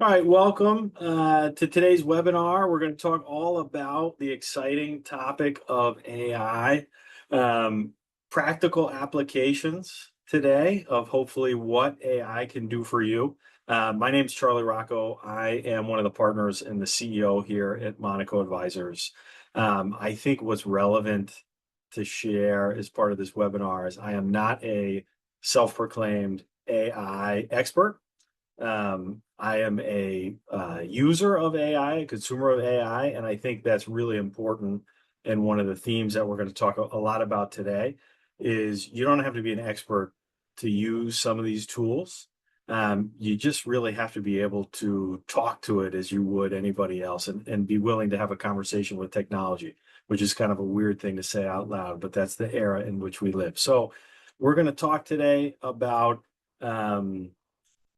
All right, welcome to today's webinar. We're going to talk all about the exciting topic of AI, um, practical applications today of hopefully what AI can do for you. My name is Charlie Rocco. I am one of the partners and the CEO here at Moneco Advisors. I think what's relevant to share as part of this webinar is I am not a self-proclaimed AI expert. I am a user of AI, a consumer of AI, and I think that's really important. And one of the themes that we're going to talk a lot about today is you don't have to be an expert to use some of these tools. You just really have to be able to talk to it as you would anybody else and be willing to have a conversation with technology, which is kind of a weird thing to say out loud, but that's the era in which we live. So we're going to talk today about um,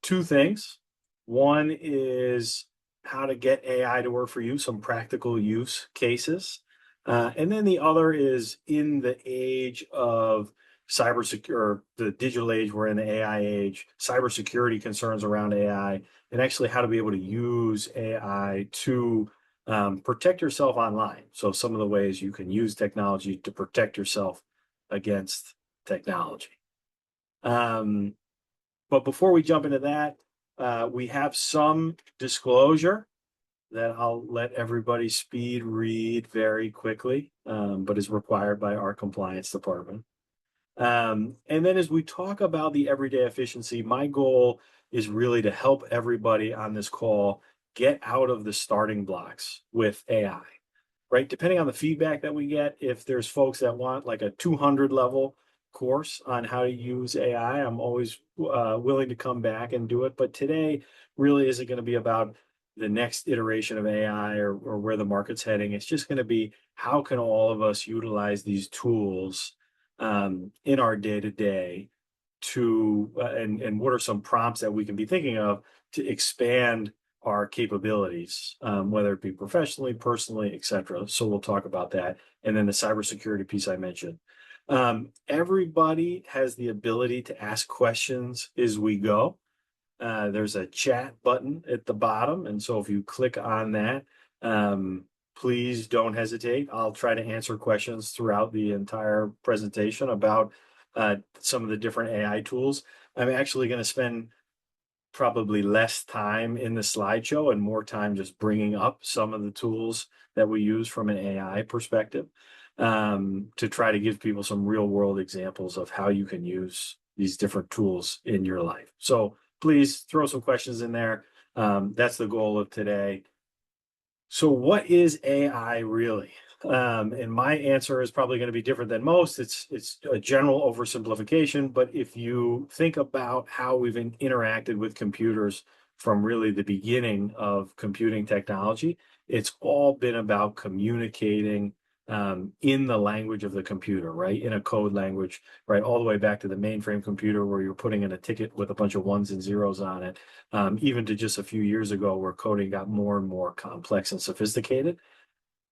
two things. One is how to get AI to work for you, some practical use cases. And then the other is in the age of cybersecurity, the digital age, we're in the AI age, cybersecurity concerns around AI, and actually how to be able to use AI to protect yourself online. So some of the ways you can use technology to protect yourself against technology. Um, but before we jump into that, we have some disclosure that I'll let everybody speed read very quickly, but is required by our compliance department. And then as we talk about the everyday efficiency, my goal is really to help everybody on this call get out of the starting blocks with AI, right? Depending on the feedback that we get, if there's folks that want like a 200 level course on how to use AI, I'm always willing to come back and do it. But today really isn't going to be about the next iteration of AI or where the market's heading. It's just going to be how can all of us utilize these tools in our day to day to and what are some prompts that we can be thinking of to expand our capabilities, whether it be professionally, personally, et cetera. So we'll talk about that. And then the cybersecurity piece I mentioned. Everybody has the ability to ask questions as we go. There's a chat button at the bottom. And so if you click on that, please don't hesitate. I'll try to answer questions throughout the entire presentation about some of the different AI tools. I'm actually going to spend probably less time in the slideshow and more time just bringing up some of the tools that we use from an AI perspective, to try to give people some real world examples of how you can use these different tools in your life. So please throw some questions in there. That's the goal of today. So what is AI really? And my answer is probably going to be different than most. It's a general oversimplification, but if you think about how we've interacted with computers from really the beginning of computing technology, it's all been about communicating in the language of the computer, right? In a code language, right? All the way back to the mainframe computer where you're putting in a ticket with a bunch of ones and zeros on it, even to just a few years ago where coding got more and more complex and sophisticated.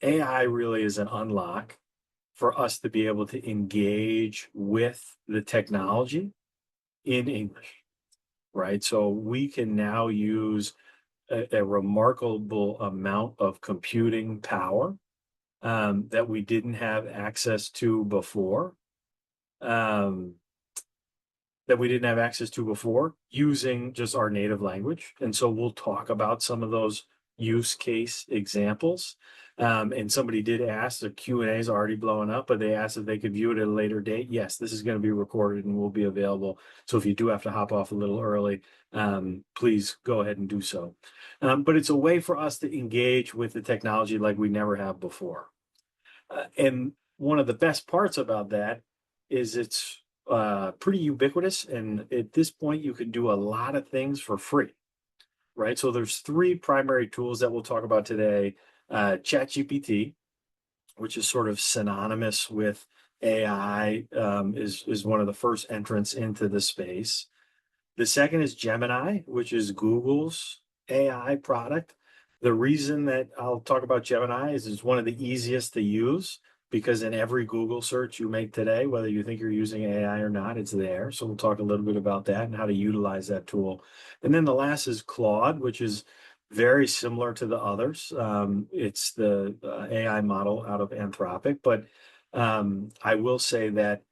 AI really is an unlock for us to be able to engage with the technology in English, right? So we can now use a remarkable amount of computing power that we didn't have access to before. Um, that we didn't have access to before using just our native language. And so we'll talk about some of those use case examples. And somebody did ask, the Q&A is already blowing up, but they asked if they could view it at a later date. Yes, this is going to be recorded and will be available. So if you do have to hop off a little early, please go ahead and do so. But it's a way for us to engage with the technology like we never have before. And one of the best parts about that is it's pretty ubiquitous. And at this point, you can do a lot of things for free, right? So there's three primary tools that we'll talk about today. ChatGPT, which is sort of synonymous with AI, is one of the first entrants into the space. The second is Gemini, which is Google's AI product. The reason that I'll talk about Gemini is it's one of the easiest to use because in every Google search you make today, whether you think you're using AI or not, it's there. So we'll talk a little bit about that and how to utilize that tool. And then the last is Claude, which is very similar to the others. It's the AI model out of Anthropic, but I will say that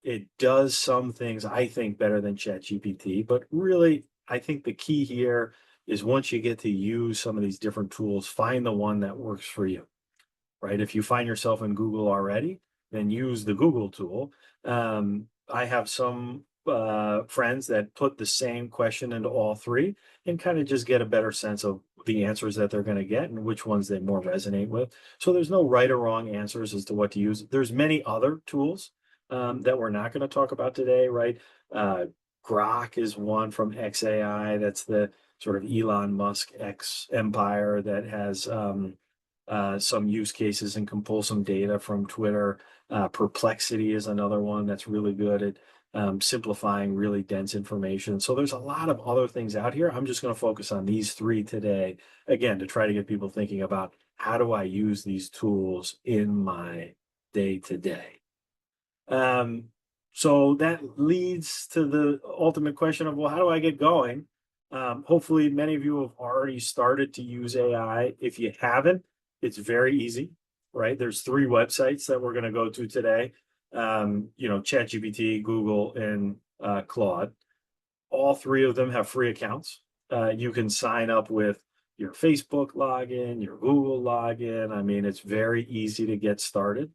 it does some things I think better than ChatGPT, but really I think the key here is once you get to use some of these different tools, find the one that works for you, right? If you find yourself in Google already, then use the Google tool. I have some friends that put the same question into all three and kind of just get a better sense of the answers that they're going to get and which ones they more resonate with. So there's no right or wrong answers as to what to use. There's many other tools that we're not going to talk about today, right? Grok is one from XAI. That's the sort of Elon Musk X empire that has some use cases and can pull some data from Twitter. Perplexity is another one that's really good at simplifying really dense information. So there's a lot of other things out here. I'm just going to focus on these three today, again, to try to get people thinking about how do I use these tools in my day to day. So that leads to the ultimate question of, well, how do I get going? Hopefully many of you have already started to use AI. If you haven't, it's very easy, right? There's three websites that we're going to go to today. ChatGPT, Google, and Claude. All three of them have free accounts. You can sign up with your Facebook login, your Google login. I mean, it's very easy to get started.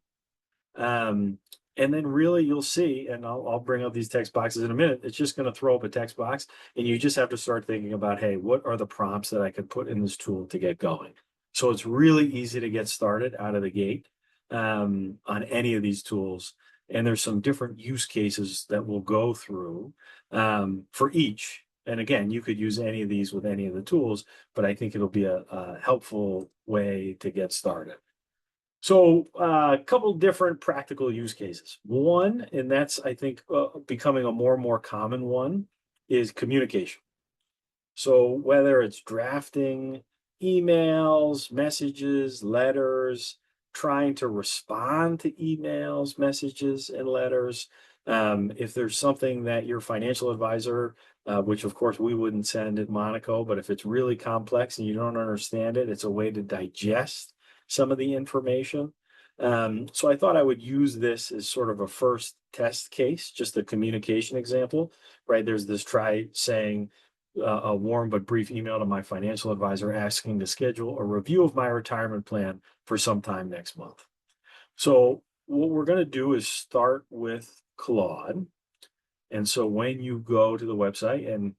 And then really you'll see, and I'll bring up these text boxes in a minute, it's just going to throw up a text box and you just have to start thinking about, hey, what are the prompts that I could put in this tool to get going? So it's really easy to get started out of the gate on any of these tools. And there's some different use cases that we'll go through for each. And again, you could use any of these with any of the tools, but I think it'll be a helpful way to get started. So a couple different practical use cases. One, and that's, I think, becoming a more and more common one, is communication. So whether it's drafting emails, messages, letters, trying to respond to emails, messages, and letters, if there's something that your financial advisor, which of course we wouldn't send at Moneco, but if it's really complex and you don't understand it, it's a way to digest some of the information. So I thought I would use this as sort of a first test case, just a communication example, right? There's this try saying a warm but brief email to my financial advisor asking to schedule a review of my retirement plan for sometime next month. So what we're going to do is start with Claude. And so when you go to the website, and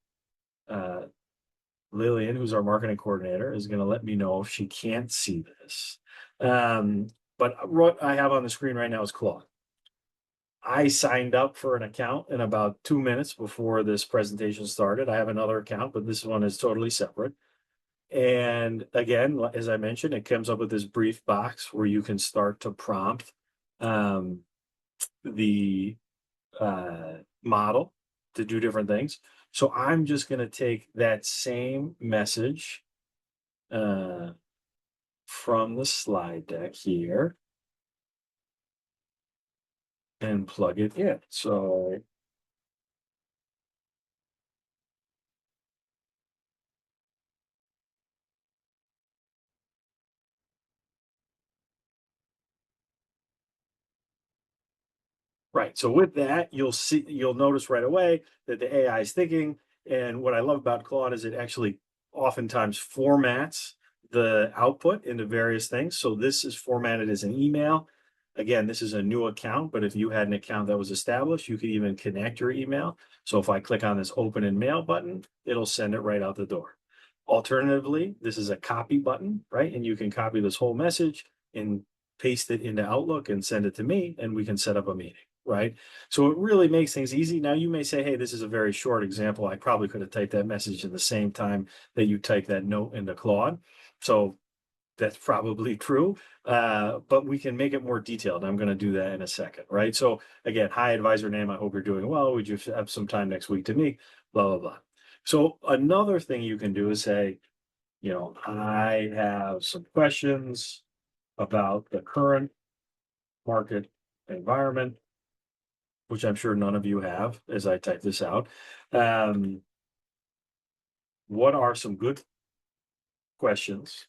Lillian, who's our marketing coordinator, is going to let me know if she can't see this. But what I have on the screen right now is Claude. I signed up for an account in about 2 minutes before this presentation started. I have another account, but this one is totally separate. And again, as I mentioned, it comes up with this brief box where you can start to prompt the model to do different things. So I'm just going to take that same message from the slide deck here and plug it in. So right. So with that, you'll notice right away that the AI is thinking. And what I love about Claude is it actually oftentimes formats the output into various things. So this is formatted as an email. Again, this is a new account, but if you had an account that was established, you could even connect your email. So if I click on this open in mail button, it'll send it right out the door. Alternatively, this is a copy button, right? And you can copy this whole message and paste it into Outlook and send it to me, and we can set up a meeting, right? So it really makes things easy. Now you may say, hey, this is a very short example. I probably could have typed that message at the same time that you type that note into Claude. So that's probably true, but we can make it more detailed. I'm going to do that in a second, right? So again, hi, advisor name. I hope you're doing well. Would you have some time next week to meet? Blah, blah, blah. So another thing you can do is say, I have some questions about the current market environment, which I'm sure none of you have as I type this out. What are some good questions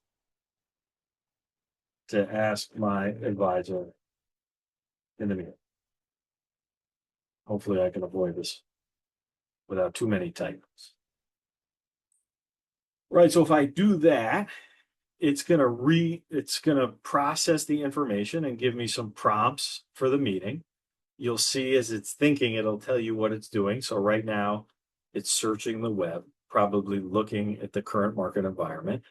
to ask my advisor in the meeting? Hopefully I can avoid this without too many typos. Right, so if I do that, it's gonna process the information and give me some prompts for the meeting. You'll see as it's thinking, it'll tell you what it's doing. So right now, it's searching the web, probably looking at the current market environment.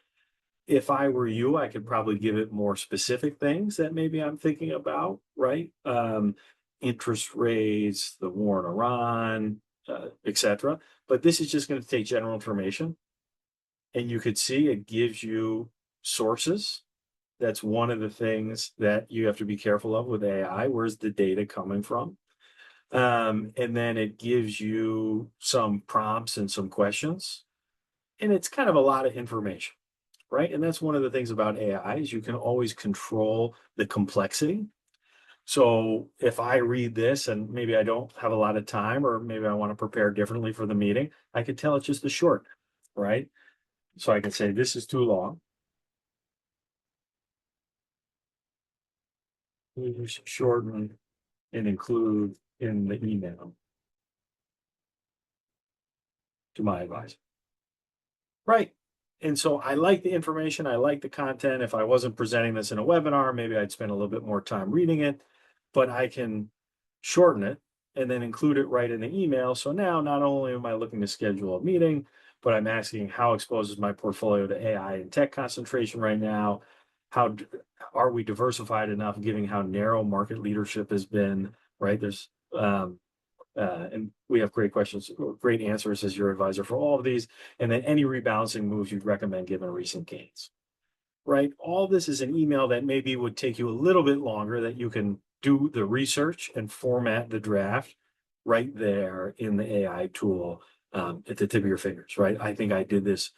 If I were you, I could probably give it more specific things that maybe I'm thinking about, right? Interest rates, the war in Iran, etc. But this is just going to take general information. And you could see it gives you sources. That's one of the things that you have to be careful of with AI. Where's the data coming from? And then it gives you some prompts and some questions. And it's kind of a lot of information, right? And that's one of the things about AI is you can always control the complexity. So if I read this and maybe I don't have a lot of time, or maybe I want to prepare differently for the meeting, I could tell it's just a short, right? So I can say, this is too long. Please shorten and include in the email to my advisor. Right. And so I like the information, I like the content. If I wasn't presenting this in a webinar, maybe I'd spend a little bit more time reading it, but I can shorten it and then include it right in the email. So now not only am I looking to schedule a meeting, but I'm asking how exposed is my portfolio to AI and tech concentration right now? How are we diversified enough, given how narrow market leadership has been, right? And we have great questions, great answers as your advisor for all of these. And then any rebalancing moves you'd recommend given recent gains, right? All this is an email that maybe would take you a little bit longer, that you can do the research and format the draft right there in the AI tool at the tip of your fingers, right? I think I did this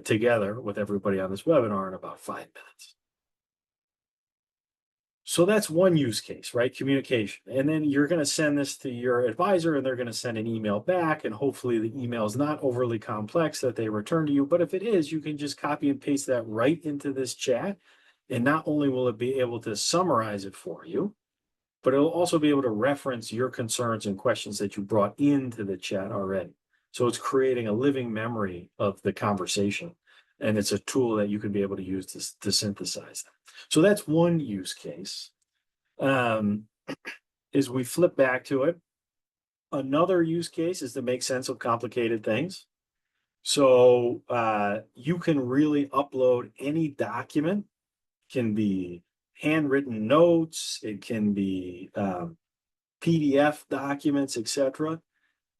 together with everybody on this webinar in about 5 minutes. So that's one use case, right? Communication. And then you're going to send this to your advisor and they're going to send an email back. And hopefully the email is not overly complex that they return to you. But if it is, you can just copy and paste that right into this chat. And not only will it be able to summarize it for you, but it'll also be able to reference your concerns and questions that you brought into the chat already. So it's creating a living memory of the conversation. And it's a tool that you can be able to use to synthesize them. So that's one use case. Is we flip back to it. Another use case is to make sense of complicated things. So you can really upload any document. It can be handwritten notes, it can be PDF documents, etc.,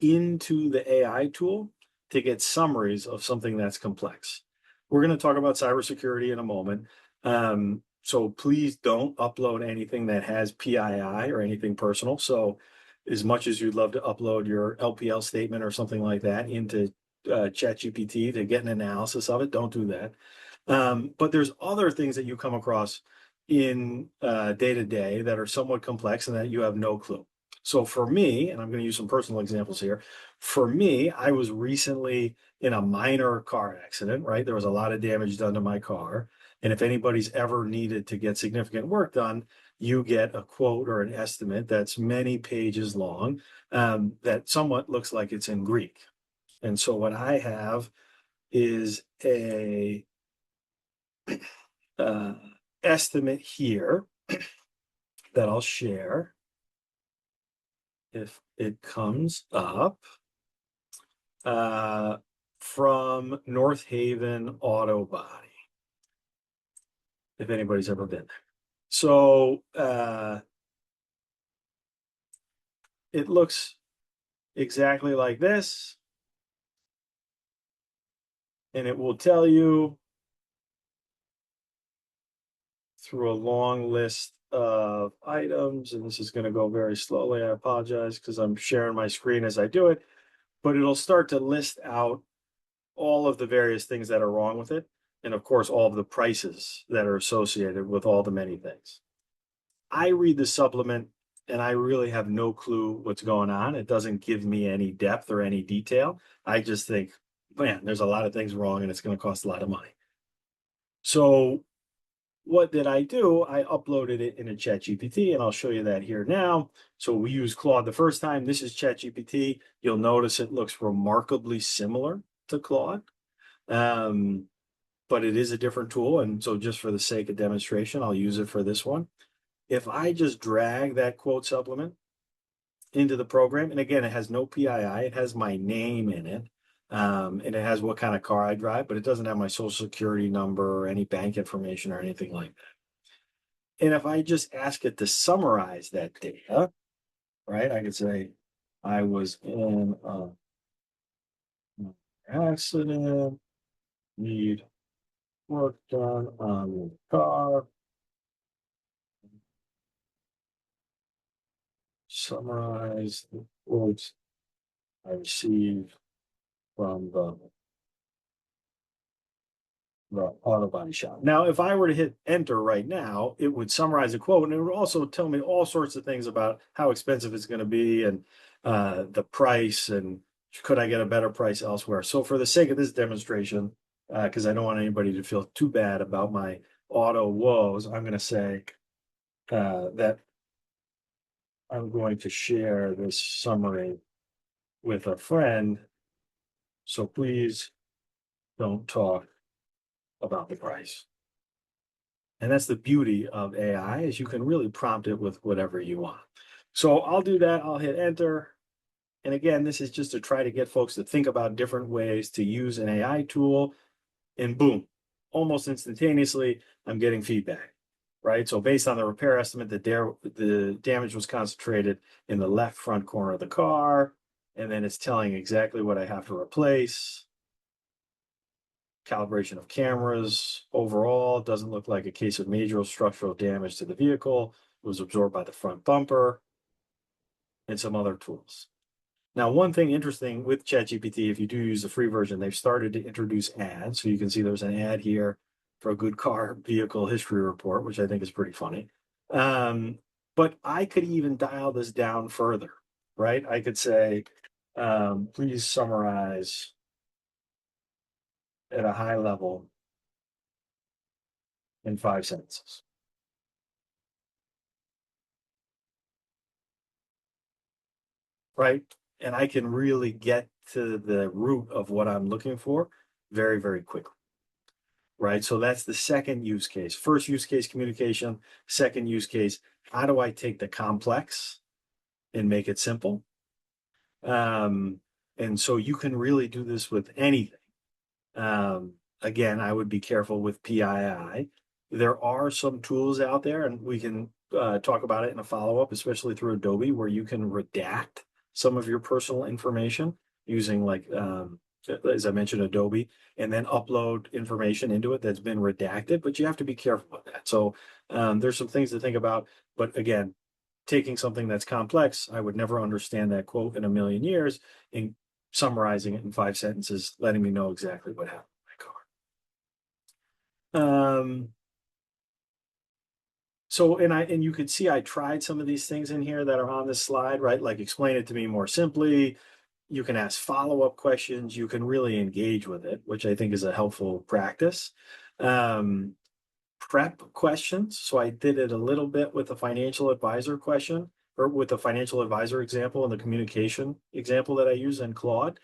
into the AI tool to get summaries of something that's complex. We're going to talk about cybersecurity in a moment. So please don't upload anything that has PII or anything personal. So as much as you'd love to upload your LPL statement or something like that into ChatGPT to get an analysis of it, don't do that. But there's other things that you come across in day to day that are somewhat complex and that you have no clue. So for me, and I'm going to use some personal examples here. For me, I was recently in a minor car accident, right? There was a lot of damage done to my car. And if anybody's ever needed to get significant work done, you get a quote or an estimate that's many pages long, that somewhat looks like it's in Greek. And so what I have is a estimate here that I'll share if it comes up from North Haven Auto Body, if anybody's ever been there. So it looks exactly like this, and it will tell you through a long list of items, and this is going to go very slowly. I apologize because I'm sharing my screen as I do it, but it'll start to list out all of the various things that are wrong with it, and of course all of the prices that are associated with all the many things. I read the supplement and I really have no clue what's going on. It doesn't give me any depth or any detail. I just think, man, there's a lot of things wrong and it's going to cost a lot of money. So what did I do? I uploaded it in a ChatGPT, and I'll show you that here now. So we used Claude the first time. This is ChatGPT. You'll notice it looks remarkably similar to Claude, um, but it is a different tool. And so just for the sake of demonstration, I'll use it for this one. If I just drag that quote supplement into the program, and again, it has no PII, it has my name in it, and it has what kind of car I drive, but it doesn't have my social security number or any bank information or anything like that. And if I just ask it to summarize that data, right, I could say, I was in an accident, need work done on the car, summarize the quotes I received from the auto body shop. Now, if I were to hit enter right now, it would summarize a quote and it would also tell me all sorts of things about how expensive it's going to be and the price and could I get a better price elsewhere. So for the sake of this demonstration, because I don't want anybody to feel too bad about my auto woes, I'm going to say that I'm going to share this summary with a friend. So please don't talk about the price. And that's the beauty of AI is you can really prompt it with whatever you want. So I'll do that. I'll hit enter. And again, this is just to try to get folks to think about different ways to use an AI tool. And boom, almost instantaneously, I'm getting feedback, right? So based on the repair estimate, the damage was concentrated in the left front corner of the car. And then it's telling exactly what I have to replace. Calibration of cameras overall doesn't look like a case of major structural damage to the vehicle. It was absorbed by the front bumper and some other tools. Now, one thing interesting with ChatGPT, if you do use the free version, they've started to introduce ads. So you can see there's an ad here for a good car vehicle history report, which I think is pretty funny. But I could even dial this down further, right? I could say, please summarize at a high level in 5 sentences. Right? And I can really get to the root of what I'm looking for very, very quickly. Right? So that's the second use case. First use case, communication. Second use case, how do I take the complex and make it simple? And so you can really do this with anything. Again, I would be careful with PII. There are some tools out there, and we can talk about it in a follow-up, especially through Adobe, where you can redact some of your personal information using, like, as I mentioned, Adobe, and then upload information into it that's been redacted, but you have to be careful with that. So there's some things to think about. But again, taking something that's complex, I would never understand that quote in a million years, and summarizing it in 5 sentences, letting me know exactly what happened with my car. So, and you could see I tried some of these things in here that are on this slide, right? Like explain it to me more simply. You can ask follow-up questions. You can really engage with it, which I think is a helpful practice. Prep questions. So I did it a little bit with a financial advisor question or with the financial advisor example and the communication example that I use in Claude.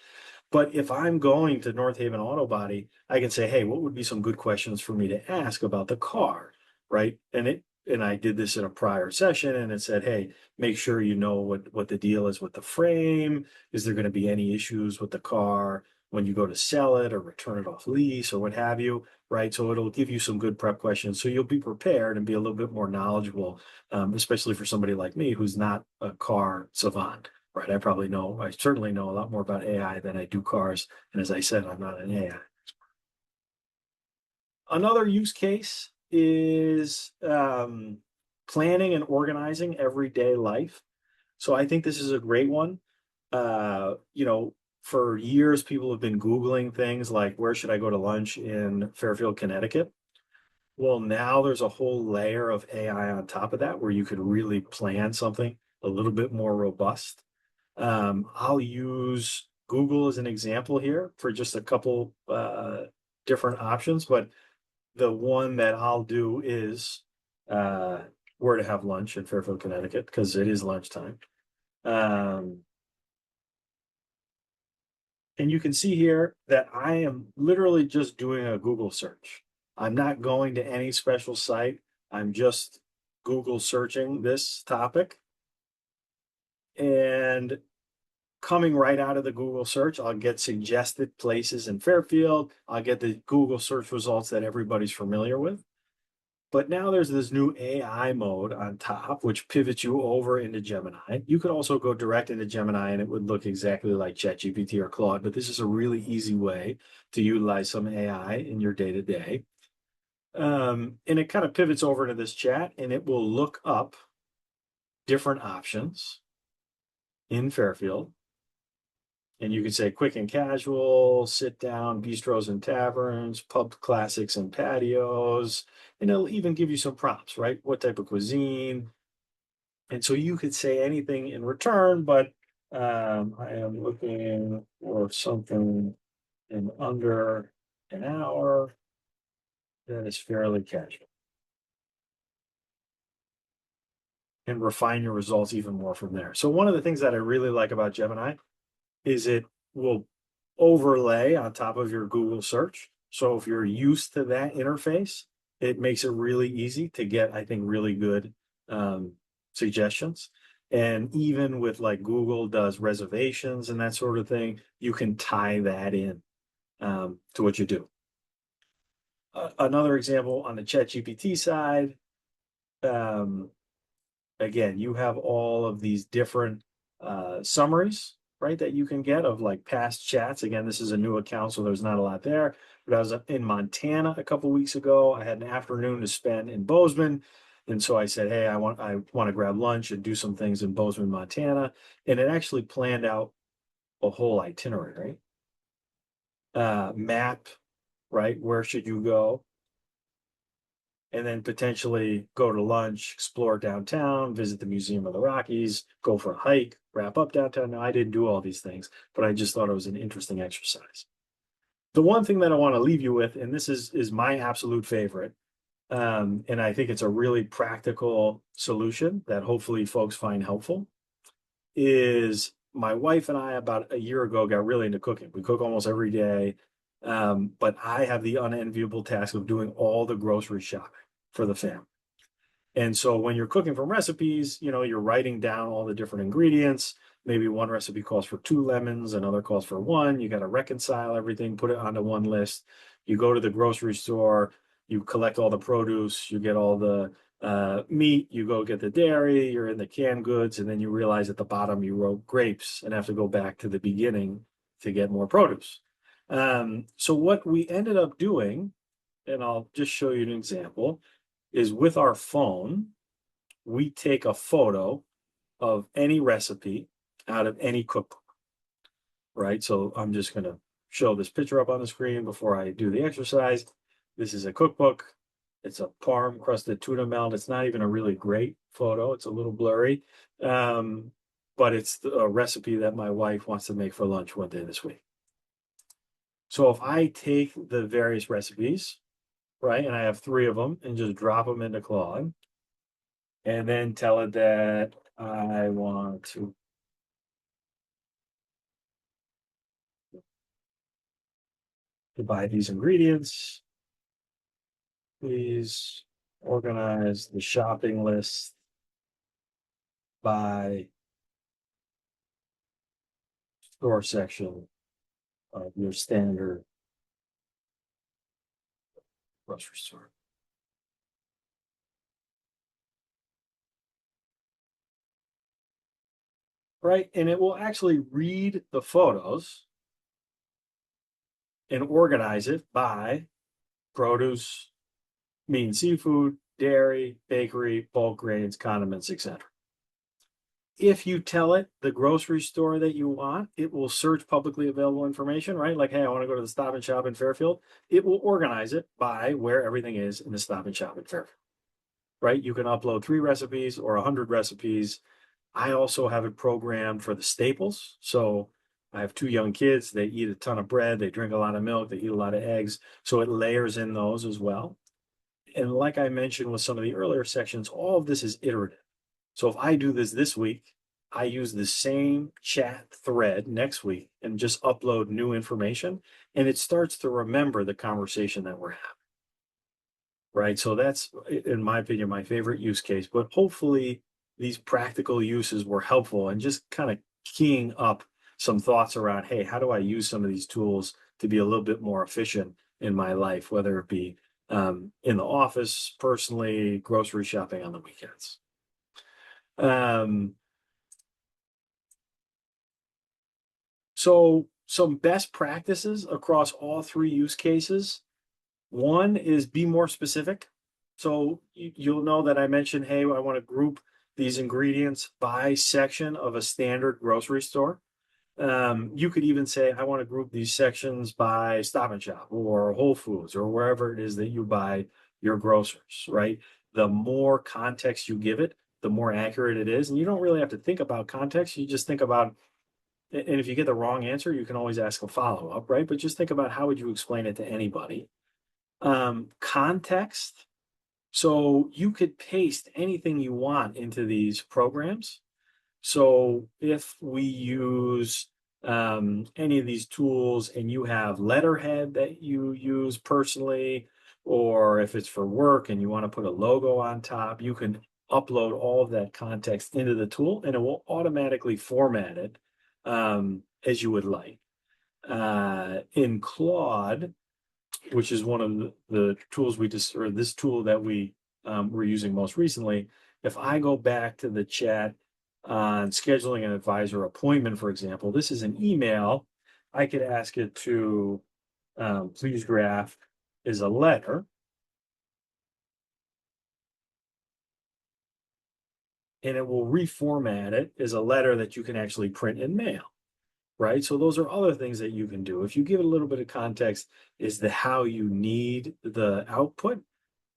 But if I'm going to North Haven Auto Body, I can say, hey, what would be some good questions for me to ask about the car, right? And I did this in a prior session and it said, hey, make sure you know what the deal is with the frame. Is there going to be any issues with the car when you go to sell it or return it off lease or what have you, right? So it'll give you some good prep questions. So you'll be prepared and be a little bit more knowledgeable, especially for somebody like me who's not a car savant. Right, I certainly know a lot more about AI than I do cars. And as I said, I'm not an AI. Another use case is planning and organizing everyday life. So I think this is a great one. For years, people have been Googling things like, where should I go to lunch in Fairfield, Connecticut? Well, now there's a whole layer of AI on top of that where you could really plan something a little bit more robust. I'll use Google as an example here for just a couple different options, but the one that I'll do is uh, where to have lunch in Fairfield, Connecticut, because it is lunchtime. Um, and you can see here that I am literally just doing a Google search. I'm not going to any special site. I'm just Google searching this topic. And coming right out of the Google search, I'll get suggested places in Fairfield. I'll get the Google search results that everybody's familiar with. But now there's this new AI mode on top, which pivots you over into Gemini. You could also go direct into Gemini and it would look exactly like ChatGPT or Claude, but this is a really easy way to utilize some AI in your day to day. And it kind of pivots over to this chat and it will look up different options in Fairfield. And you could say quick and casual, sit down, bistros and taverns, pub classics and patios. And it'll even give you some prompts, right? What type of cuisine? And so you could say anything in return, but I am looking for something in under an hour that is fairly casual. And refine your results even more from there. So one of the things that I really like about Gemini is it will overlay on top of your Google search. So if you're used to that interface, it makes it really easy to get, I think, really good um, suggestions. And even with like Google does reservations and that sort of thing, you can tie that in to what you do. Another example on the ChatGPT side, um, again, you have all of these different summaries, right, that you can get of like past chats. Again, this is a new account, so there's not a lot there. But I was in Montana a couple weeks ago. I had an afternoon to spend in Bozeman. And so I said, hey, I want to grab lunch and do some things in Bozeman, Montana. And it actually planned out a whole itinerary, right? Map, right? Where should you go? And then potentially go to lunch, explore downtown, visit the Museum of the Rockies, go for a hike, wrap up downtown. Now, I didn't do all these things, but I just thought it was an interesting exercise. The one thing that I want to leave you with, and this is my absolute favorite, and I think it's a really practical solution that hopefully folks find helpful, is my wife and I about a year ago got really into cooking. We cook almost every day, but I have the unenviable task of doing all the grocery shopping for the family. And so when you're cooking from recipes, you're writing down all the different ingredients. Maybe one recipe calls for 2 lemons, another calls for one. You got to reconcile everything, put it onto one list. You go to the grocery store, you collect all the produce, you get all the meat, you go get the dairy, you're in the canned goods, and then you realize at the bottom you wrote grapes and have to go back to the beginning to get more produce. So what we ended up doing, and I'll just show you an example, is with our phone, we take a photo of any recipe out of any cookbook, right? So I'm just going to show this picture up on the screen before I do the exercise. This is a cookbook. It's a parm crusted tuna melt. It's not even a really great photo. It's a little blurry, but it's a recipe that my wife wants to make for lunch one day this week. So if I take the various recipes, right, and I have 3 of them, and just drop them into Claude, and then tell it that I want to buy these ingredients. Please organize the shopping list by store section of your standard grocery store. Right, and it will actually read the photos and organize it by produce, meat and seafood, dairy, bakery, bulk grains, condiments, etc. If you tell it the grocery store that you want, it will search publicly available information, right? Like, hey, I want to go to the Stop and Shop in Fairfield. It will organize it by where everything is in the Stop and Shop in Fairfield, right? You can upload 3 recipes or 100 recipes. I also have it programmed for the staples. So I have 2 young kids. They eat a ton of bread. They drink a lot of milk. They eat a lot of eggs. So it layers in those as well. And like I mentioned with some of the earlier sections, all of this is iterative. So if I do this week, I use the same chat thread next week and just upload new information, and it starts to remember the conversation that we're having, right? So that's, in my opinion, my favorite use case. But hopefully, these practical uses were helpful and just kind of keying up some thoughts around, hey, how do I use some of these tools to be a little bit more efficient in my life, whether it be in the office, personally, grocery shopping on the weekends. So some best practices across all 3 use cases. One is be more specific. So you'll know that I mentioned, hey, I want to group these ingredients by section of a standard grocery store. You could even say, I want to group these sections by Stop and Shop or Whole Foods or wherever it is that you buy your groceries, right? The more context you give it, the more accurate it is. And you don't really have to think about context. You just think about, and if you get the wrong answer, you can always ask a follow up, right? But just think about, how would you explain it to anybody? Context. So you could paste anything you want into these programs. So if we use any of these tools and you have letterhead that you use personally, or if it's for work and you want to put a logo on top, you can upload all of that context into the tool and it will automatically format it as you would like. In Claude, which is one of the tools or this tool that we were using most recently, if I go back to the chat on scheduling an advisor appointment, for example, this is an email. I could ask it to please draft is a letter, and it will reformat it as a letter that you can actually print and mail, right? So those are other things that you can do. If you give it a little bit of context as to how you need the output,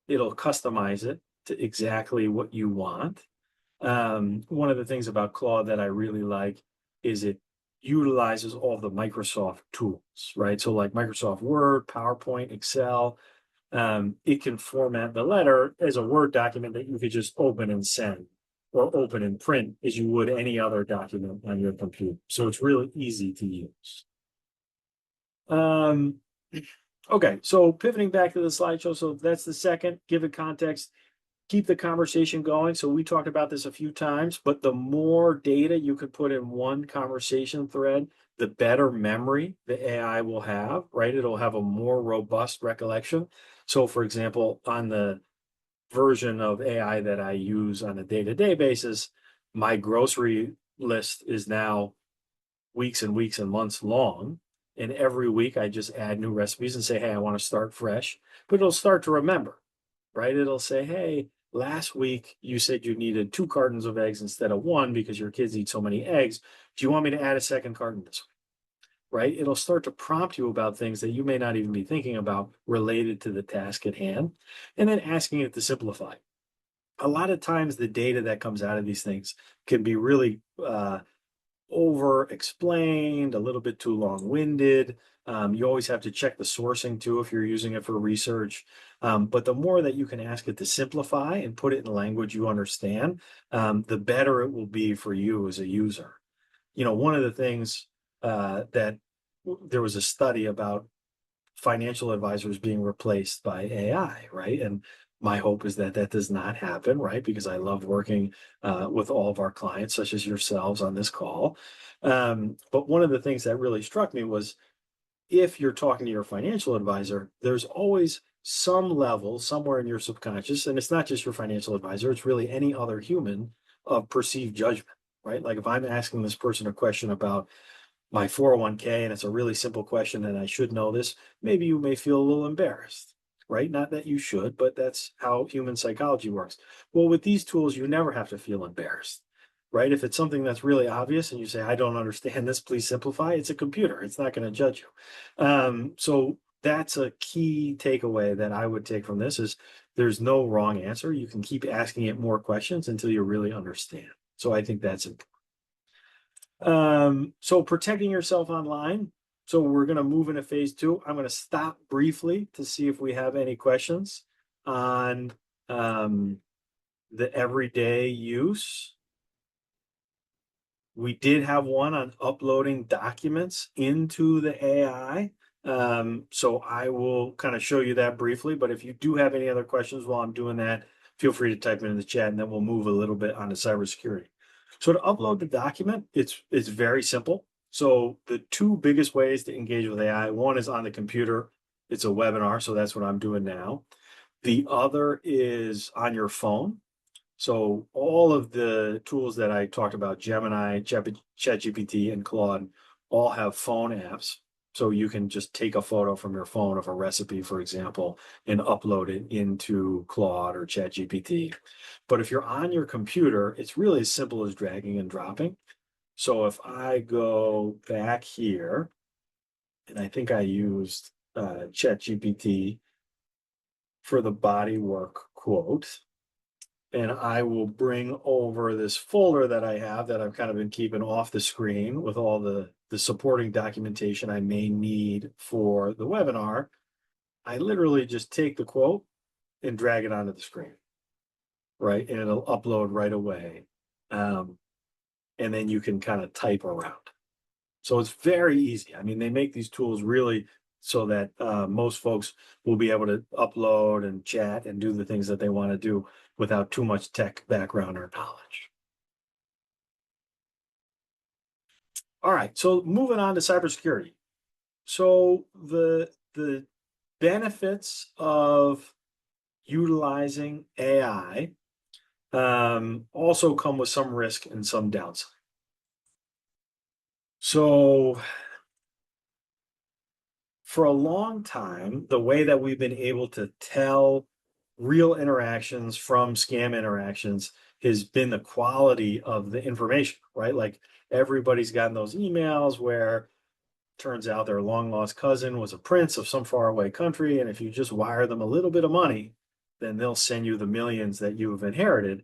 it'll customize it to exactly what you want. One of the things about Claude that I really like is it utilizes all the Microsoft tools, right? So like Microsoft Word, PowerPoint, Excel, it can format the letter as a Word document that you could just open and send or open and print as you would any other document on your computer. So it's really easy to use. Okay, so pivoting back to the slideshow. So that's the second, give it context, keep the conversation going. So we talked about this a few times, but the more data you could put in one conversation thread, the better memory the AI will have, right? It'll have a more robust recollection. So for example, on the version of AI that I use on a day-to-day basis, my grocery list is now weeks and weeks and months long. And every week I just add new recipes and say, hey, I want to start fresh, but it'll start to remember, right? It'll say, hey, last week you said you needed 2 cartons of eggs instead of 1 because your kids eat so many eggs. Do you want me to add a second carton this week? Right? It'll start to prompt you about things that you may not even be thinking about related to the task at hand, and then asking it to simplify. A lot of times the data that comes out of these things can be really over explained, a little bit too long winded. You always have to check the sourcing too if you're using it for research. But the more that you can ask it to simplify and put it in language you understand, the better it will be for you as a user. You know, one of the things that there was a study about financial advisors being replaced by AI, right? And my hope is that that does not happen, right? Because I love working with all of our clients, such as yourselves on this call. But one of the things that really struck me was, if you're talking to your financial advisor, there's always some level somewhere in your subconscious, and it's not just your financial advisor, it's really any other human, of perceived judgment, right? Like if I'm asking this person a question about my 401k and it's a really simple question and I should know this, maybe you may feel a little embarrassed, right? Not that you should, but that's how human psychology works. Well, with these tools, you never have to feel embarrassed. right? If it's something that's really obvious and you say, I don't understand this, please simplify, it's a computer. It's not going to judge you. So that's a key takeaway that I would take from this is there's no wrong answer. You can keep asking it more questions until you really understand. So I think that's important. So protecting yourself online. So we're going to move into phase two. I'm going to stop briefly to see if we have any questions on the everyday use. We did have one on uploading documents into the AI. So I will kind of show you that briefly, but if you do have any other questions while I'm doing that, feel free to type it in the chat and then we'll move a little bit on to cybersecurity. So to upload the document, it's very simple. So the two biggest ways to engage with AI, one is on the computer. It's a webinar, so that's what I'm doing now. The other is on your phone. So all of the tools that I talked about, Gemini, ChatGPT, and Claude, all have phone apps. So you can just take a photo from your phone of a recipe, for example, and upload it into Claude or ChatGPT. But if you're on your computer, it's really as simple as dragging and dropping. So if I go back here, and I think I used ChatGPT for the bodywork quote, and I will bring over this folder that I have that I've kind of been keeping off the screen with all the supporting documentation I may need for the webinar. I literally just take the quote and drag it onto the screen, right? And it'll upload right away. And then you can kind of type around. So it's very easy. I mean, they make these tools really so that most folks will be able to upload and chat and do the things that they want to do without too much tech background or knowledge. All right, so moving on to cybersecurity. So the benefits of utilizing AI also come with some risk and some downside. So for a long time, the way that we've been able to tell real interactions from scam interactions has been the quality of the information, right? Like everybody's gotten those emails where turns out their long lost cousin was a prince of some faraway country. And if you just wire them a little bit of money, then they'll send you the millions that you have inherited.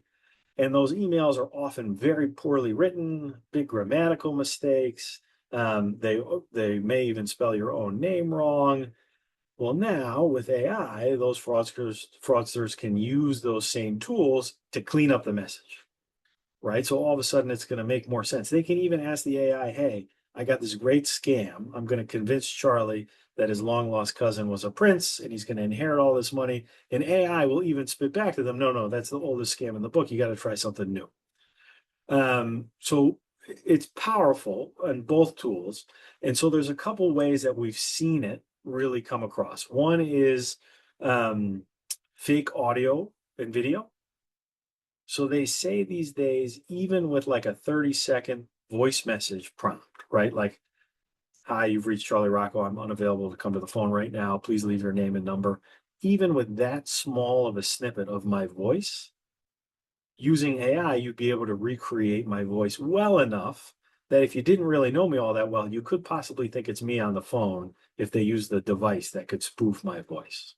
And those emails are often very poorly written, big grammatical mistakes. They may even spell your own name wrong. Well, now with AI, those fraudsters can use those same tools to clean up the message, right? So all of a sudden, it's going to make more sense. They can even ask the AI, "Hey, I got this great scam. I'm going to convince Charlie that his long lost cousin was a prince and he's going to inherit all this money." And AI will even spit back to them, "No, that's the oldest scam in the book. You got to try something new." So it's powerful on both tools. And so there's a couple ways that we've seen it really come across. One is fake audio and video. So they say these days, even with like a 30-second voice message prompt, right? Like, "Hi, you've reached Charlie Rocco. I'm unavailable to come to the phone right now. Please leave your name and number." Even with that small of a snippet of my voice, using AI, you'd be able to recreate my voice well enough that if you didn't really know me all that well, you could possibly think it's me on the phone if they use the device that could spoof my voice.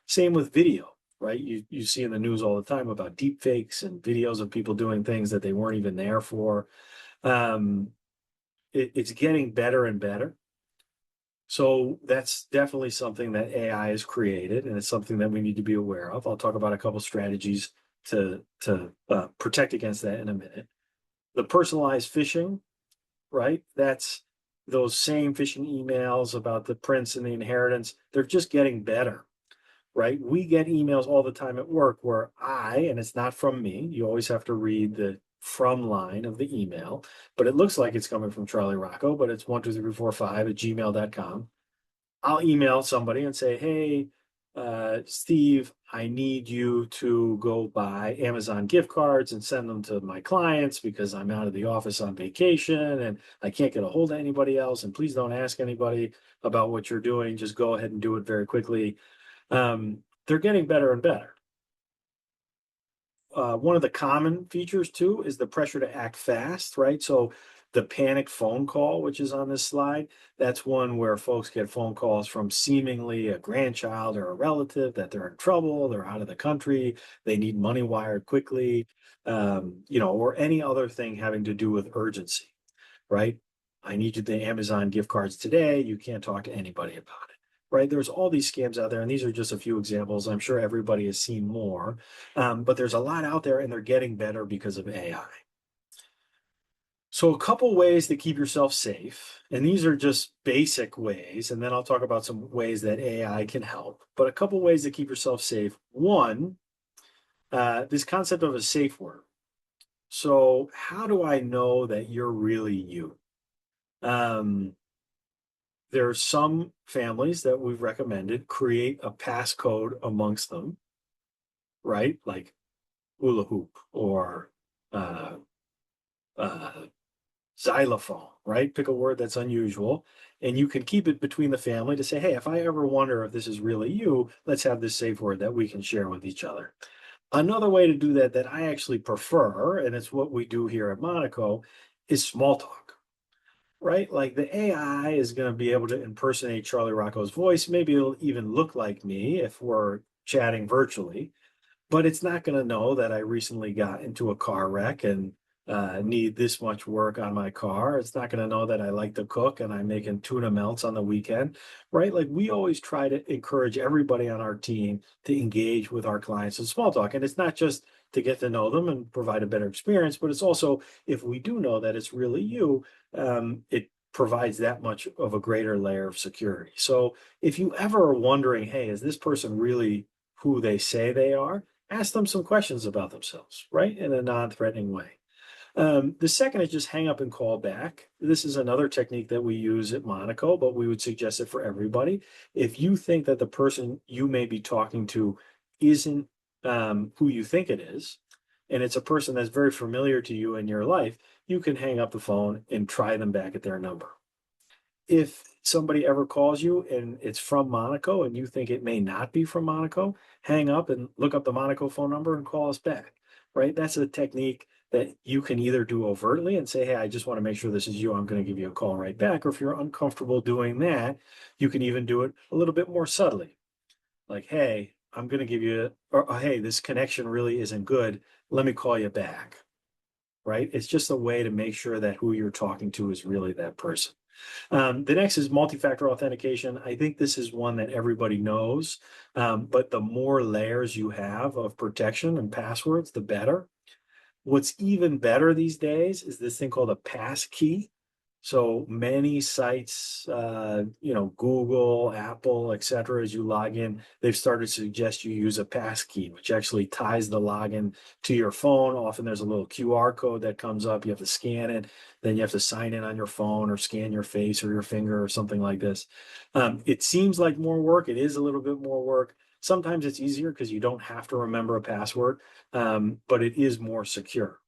Same with video, right? You see in the news all the time about deep fakes and videos of people doing things that they weren't even there for. It's getting better and better. So that's definitely something that AI has created, and it's something that we need to be aware of. I'll talk about a couple strategies to protect against that in a minute. The personalized phishing, right? That's those same phishing emails about the prince and the inheritance. They're just getting better, right? We get emails all the time at work where and it's not from me. You always have to read the from line of the email, but it looks like it's coming from Charlie Rocco, but it's 12345@gmail.com. I'll email somebody and say, "Hey, Steve, I need you to go buy Amazon gift cards and send them to my clients because I'm out of the office on vacation and I can't get a hold of anybody else. And please don't ask anybody about what you're doing. Just go ahead and do it very quickly." They're getting better and better. one of the common features too is the pressure to act fast, right? So the panic phone call, which is on this slide, that's one where folks get phone calls from seemingly a grandchild or a relative that they're in trouble, they're out of the country, they need money wired quickly, or any other thing having to do with urgency, right? I need you the Amazon gift cards today. You can't talk to anybody about it, right? There's all these scams out there, and these are just a few examples. I'm sure everybody has seen more, but there's a lot out there, and they're getting better because of AI. So a couple ways to keep yourself safe, and these are just basic ways, and then I'll talk about some ways that AI can help, but a couple ways to keep yourself safe. One, this concept of a safe word. So how do I know that you're really you? Um, there are some families that we've recommended create a passcode amongst them, right? Like hula hoop or uh, uh, xylophone, right? Pick a word that's unusual, and you can keep it between the family to say, hey, if I ever wonder if this is really you, let's have this safe word that we can share with each other. Another way to do that I actually prefer, and it's what we do here at Moneco, is small talk, right? Like the AI is going to be able to impersonate Charlie Rocco's voice. Maybe it'll even look like me if we're chatting virtually, but it's not going to know that I recently got into a car wreck and need this much work on my car. It's not going to know that I like to cook and I'm making tuna melts on the weekend, right? Like we always try to encourage everybody on our team to engage with our clients in small talk. And it's not just to get to know them and provide a better experience, but it's also if we do know that it's really you, it provides that much of a greater layer of security. So if you ever are wondering, hey, is this person really who they say they are? Ask them some questions about themselves, right? In a non-threatening way. The second is just hang up and call back. This is another technique that we use at Moneco, but we would suggest it for everybody. If you think that the person you may be talking to isn't who you think it is, and it's a person that's very familiar to you in your life, you can hang up the phone and try them back at their number. If somebody ever calls you and it's from Moneco and you think it may not be from Moneco, hang up and look up the Moneco phone number and call us back, right? That's a technique that you can either do overtly and say, hey, I just want to make sure this is you. I'm going to give you a call right back. Or if you're uncomfortable doing that, you can even do it a little bit more subtly. Like, hey, I'm going to give you, or hey, this connection really isn't good. Let me call you back, right? It's just a way to make sure that who you're talking to is really that person. The next is multi-factor authentication. I think this is one that everybody knows, but the more layers you have of protection and passwords, the better. What's even better these days is this thing called a pass key. So many sites, Google, Apple, et cetera, as you log in, they've started to suggest you use a pass key, which actually ties the login to your phone. Often there's a little QR code that comes up. You have to scan it. Then you have to sign in on your phone or scan your face or your finger or something like this. It seems like more work. It is a little bit more work. Sometimes it's easier because you don't have to remember a password, but it is more secure,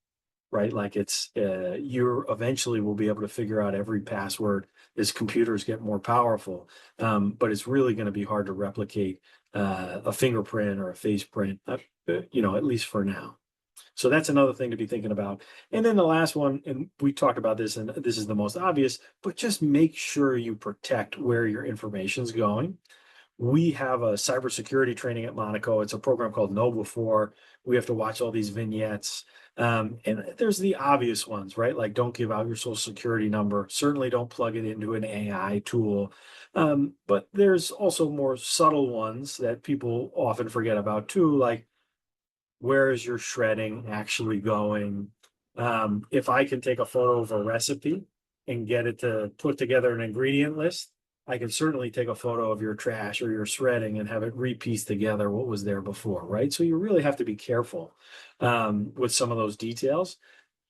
right? Like you eventually will be able to figure out every password as computers get more powerful. But it's really going to be hard to replicate a fingerprint or a face print, at least for now. So that's another thing to be thinking about. And then the last one, and we talked about this, and this is the most obvious, but just make sure you protect where your information's going. We have a cybersecurity training at Moneco. It's a program called Know Before. We have to watch all these vignettes. And there's the obvious ones, right? Like don't give out your social security number. Certainly don't plug it into an AI tool. But there's also more subtle ones that people often forget about too, like where is your shredding actually going? If I can take a photo of a recipe and get it to put together an ingredient list, I can certainly take a photo of your trash or your shredding and have it repiece together what was there before, right? So you really have to be careful with some of those details.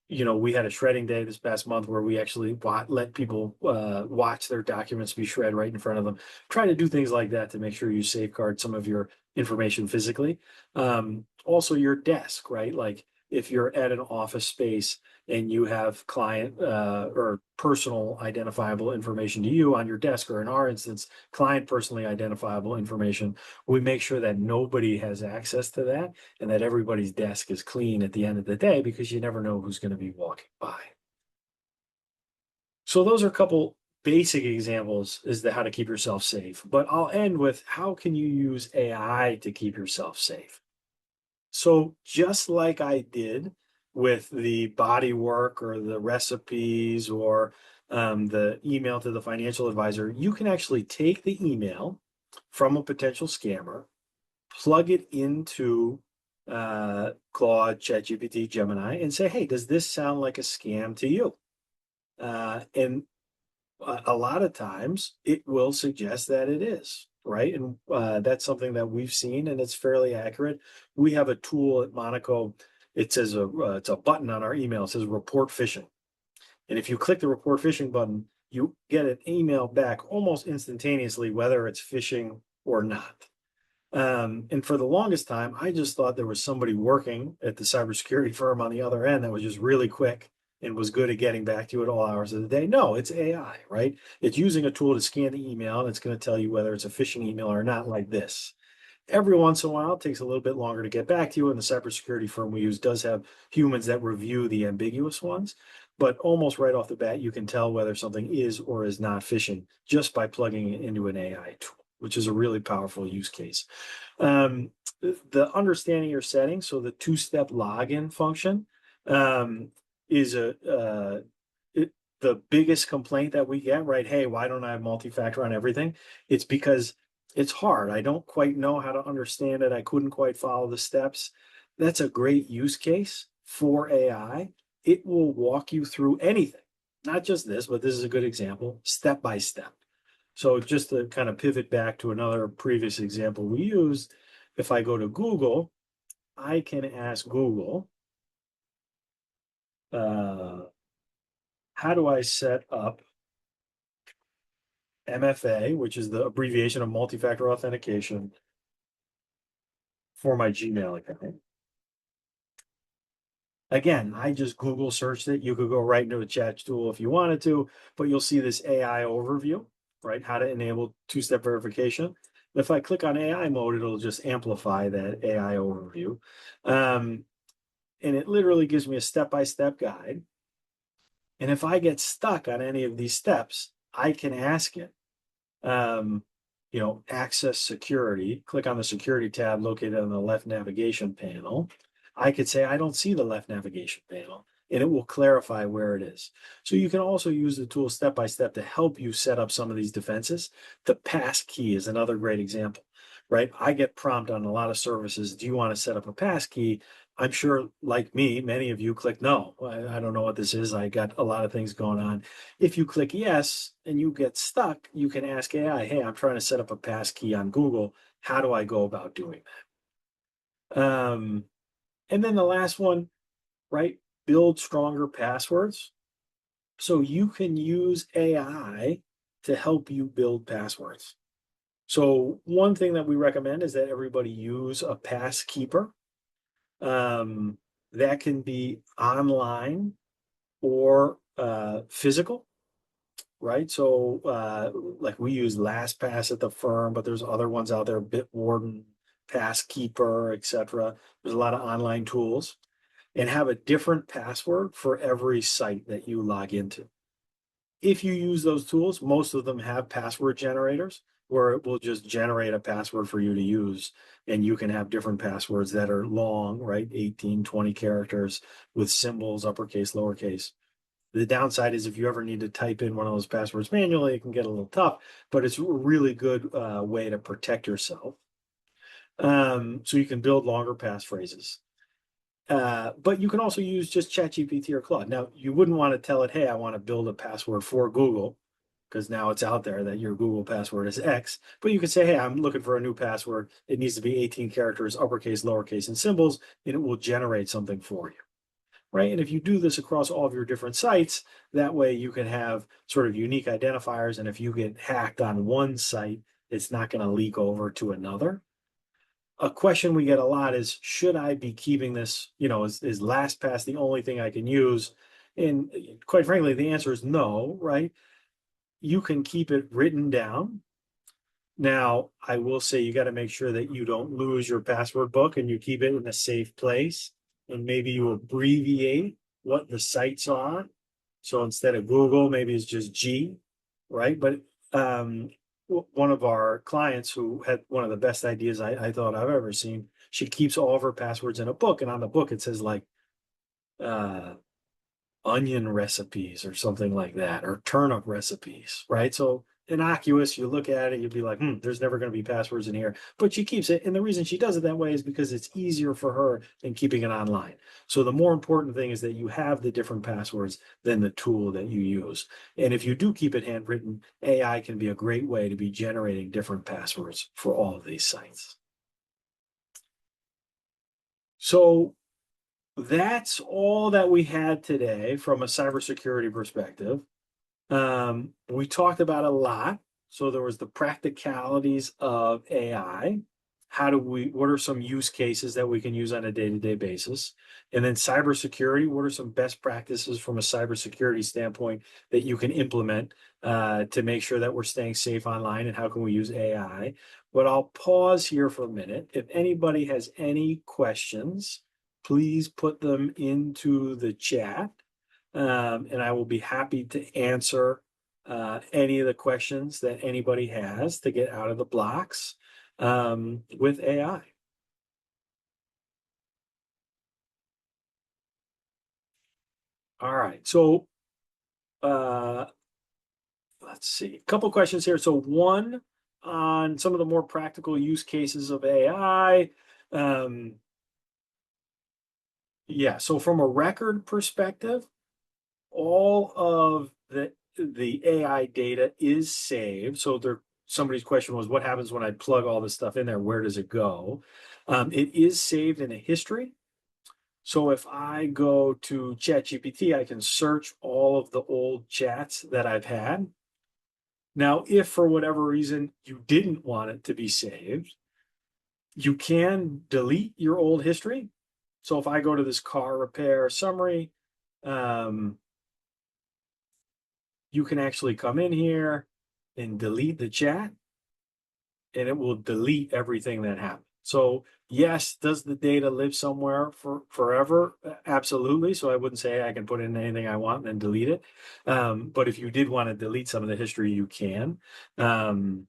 We had a shredding day this past month where we actually let people watch their documents be shred right in front of them. Try to do things like that to make sure you safeguard some of your information physically. Also, your desk, right? Like if you're at an office space and you have client or personal identifiable information to you on your desk, or in our instance, client personally identifiable information, we make sure that nobody has access to that and that everybody's desk is clean at the end of the day, because you never know who's going to be walking by. So those are a couple basic examples as to how to keep yourself safe. But I'll end with, how can you use AI to keep yourself safe? So just like I did with the body work or the recipes or the email to the financial advisor, you can actually take the email from a potential scammer, plug it into Claude, ChatGPT, Gemini, and say, hey, does this sound like a scam to you? And a lot of times it will suggest that it is, right? And that's something that we've seen, and it's fairly accurate. We have a tool at Moneco. It says it's a button on our email. It says report phishing. And if you click the report phishing button, you get an email back almost instantaneously, whether it's phishing or not. And for the longest time, I just thought there was somebody working at the cybersecurity firm on the other end that was just really quick and was good at getting back to you at all hours of the day. No, it's AI, right? It's using a tool to scan the email, and it's going to tell you whether it's a phishing email or not, like this. Every once in a while, it takes a little bit longer to get back to you, and the cybersecurity firm we use does have humans that review the ambiguous ones. But almost right off the bat, you can tell whether something is or is not phishing just by plugging it into an AI tool, which is a really powerful use case. The understanding your settings, so the two-step login function, is the biggest complaint that we get, right? Hey, why don't I have multi-factor on everything? It's because it's hard. I don't quite know how to understand it. I couldn't quite follow the steps. That's a great use case for AI. It will walk you through anything, not just this, but this is a good example, step by step. So just to kind of pivot back to another previous example we used, if I go to Google, I can ask Google, how do I set up MFA, which is the abbreviation of multi-factor authentication, for my Gmail account? Again, I just Google searched it. You could go right into a chat tool if you wanted to, but you'll see this AI overview, right? How to enable two-step verification. If I click on AI mode, it'll just amplify that AI overview. And it literally gives me a step-by-step guide. And if I get stuck on any of these steps, I can ask it, access security, click on the security tab located on the left navigation panel. I could say, I don't see the left navigation panel, and it will clarify where it is. So you can also use the tool step by step to help you set up some of these defenses. The pass key is another great example, right? I get prompt on a lot of services, do you want to set up a pass key? I'm sure, like me, many of you click no. I don't know what this is. I got a lot of things going on. If you click yes and you get stuck, you can ask AI, hey, I'm trying to set up a pass key on Google. How do I go about doing that? And then the last one, right? Build stronger passwords. So you can use AI to help you build passwords. So one thing that we recommend is that everybody use a passkeeper. That can be online or physical, right? So like we use LastPass at the firm, but there's other ones out there, Bitwarden, Passkeeper, etc. There's a lot of online tools, and have a different password for every site that you log into. If you use those tools, most of them have password generators where it will just generate a password for you to use. And you can have different passwords that are long, right? 18, 20 characters with symbols, uppercase, lowercase. The downside is if you ever need to type in one of those passwords manually, it can get a little tough, but it's a really good way to protect yourself. So you can build longer passphrases. But you can also use just ChatGPT or Claude. Now, you wouldn't want to tell it, hey, I want to build a password for Google, because now it's out there that your Google password is X. But you could say, hey, I'm looking for a new password. It needs to be 18 characters, uppercase, lowercase, and symbols, and it will generate something for you, right? And if you do this across all of your different sites, that way you can have sort of unique identifiers. And if you get hacked on one site, it's not going to leak over to another. a question we get a lot is, should I be keeping this, is LastPass the only thing I can use? And quite frankly, the answer is no, right? You can keep it written down. Now, I will say you got to make sure that you don't lose your password book and you keep it in a safe place. And maybe you abbreviate what the sites are. So instead of Google, maybe it's just G, right? But one of our clients who had one of the best ideas I thought I've ever seen, she keeps all of her passwords in a book. And on the book, it says like uh, onion recipes or something like that, or turnip recipes, right? So innocuous, you look at it, you'd be like, there's never going to be passwords in here. But she keeps it. And the reason she does it that way is because it's easier for her than keeping it online. So the more important thing is that you have the different passwords than the tool that you use. And if you do keep it handwritten, AI can be a great way to be generating different passwords for all of these sites. So that's all that we had today from a cybersecurity perspective. We talked about a lot. So there was the practicalities of AI. What are some use cases that we can use on a day-to-day basis? And then cybersecurity, what are some best practices from a cybersecurity standpoint that you can implement to make sure that we're staying safe online, and how can we use AI? But I'll pause here for a minute. If anybody has any questions, please put them into the chat. And I will be happy to answer any of the questions that anybody has to get out of the blocks with AI. All right, so let's see, a couple questions here. So one on some of the more practical use cases of AI. Yeah, so from a record perspective, all of the AI data is saved. So somebody's question was, what happens when I plug all this stuff in there? Where does it go? It is saved in a history. So if I go to ChatGPT, I can search all of the old chats that I've had. Now, if for whatever reason you didn't want it to be saved, you can delete your old history. So if I go to this car repair summary, you can actually come in here and delete the chat, and it will delete everything that happened. So yes, does the data live somewhere for forever? Absolutely. So I wouldn't say I can put in anything I want and then delete it. But if you did want to delete some of the history, you can. The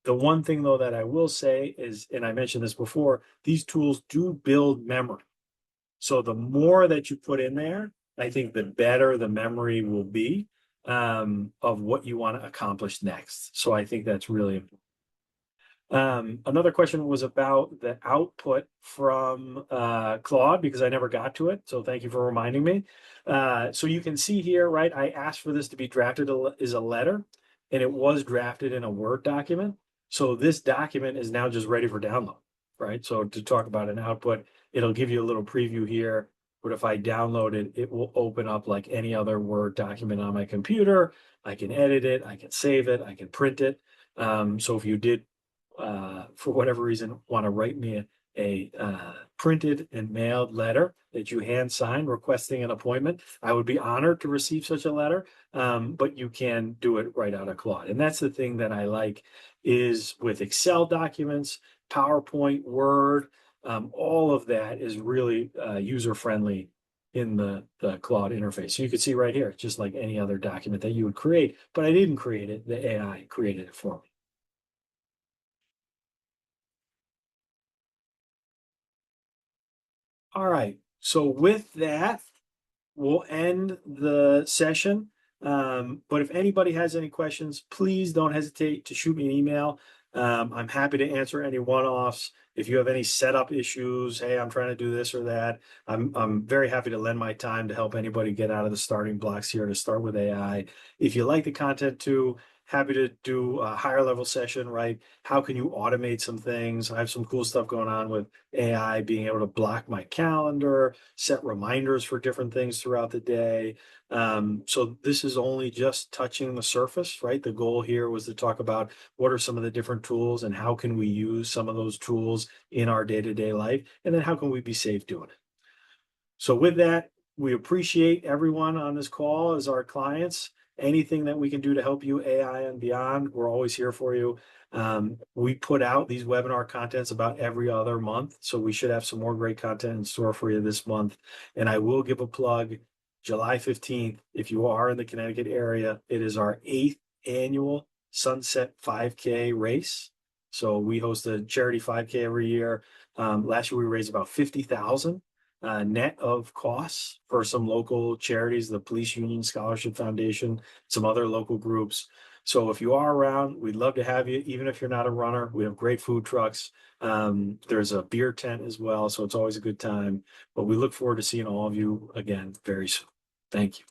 one thing though that I will say is, and I mentioned this before, these tools do build memory. So the more that you put in there, I think the better the memory will be of what you want to accomplish next. So I think that's really important. Another question was about the output from Claude, because I never got to it. So thank you for reminding me. So you can see here, right? I asked for this to be drafted as a letter, and it was drafted in a Word document. So this document is now just ready for download, right? So to talk about an output, it'll give you a little preview here. But if I download it, it will open up like any other Word document on my computer. I can edit it, I can save it, I can print it. So if you did for whatever reason, want to write me a printed and mailed letter that you hand sign requesting an appointment, I would be honored to receive such a letter. But you can do it right out of Claude. And that's the thing that I like is with Excel documents, PowerPoint, Word, all of that is really user-friendly in the Claude interface. So you can see right here, just like any other document that you would create, but I didn't create it, the AI created it for me. All right. So with that, we'll end the session. But if anybody has any questions, please don't hesitate to shoot me an email. I'm happy to answer any one-offs. If you have any setup issues, hey, I'm trying to do this or that, I'm very happy to lend my time to help anybody get out of the starting blocks here to start with AI. If you like the content too, happy to do a higher level session, right? How can you automate some things? I have some cool stuff going on with AI, being able to block my calendar, set reminders for different things throughout the day. So this is only just touching the surface, right? The goal here was to talk about what are some of the different tools and how can we use some of those tools in our day-to-day life, and then how can we be safe doing it. So with that, we appreciate everyone on this call as our clients. Anything that we can do to help you, AI and beyond, we're always here for you. We put out these webinar contents about every other month, so we should have some more great content in store for you this month. And I will give a plug, July 15th, if you are in the Connecticut area, it is our 8th annual Sunset 5K race. So we host a charity 5K every year. Last year we raised about 50,000 net of costs for some local charities, the Police Union Scholarship Foundation, some other local groups. So if you are around, we'd love to have you, even if you're not a runner. We have great food trucks. There's a beer tent as well, so it's always a good time. But we look forward to seeing all of you again very soon. Thank you.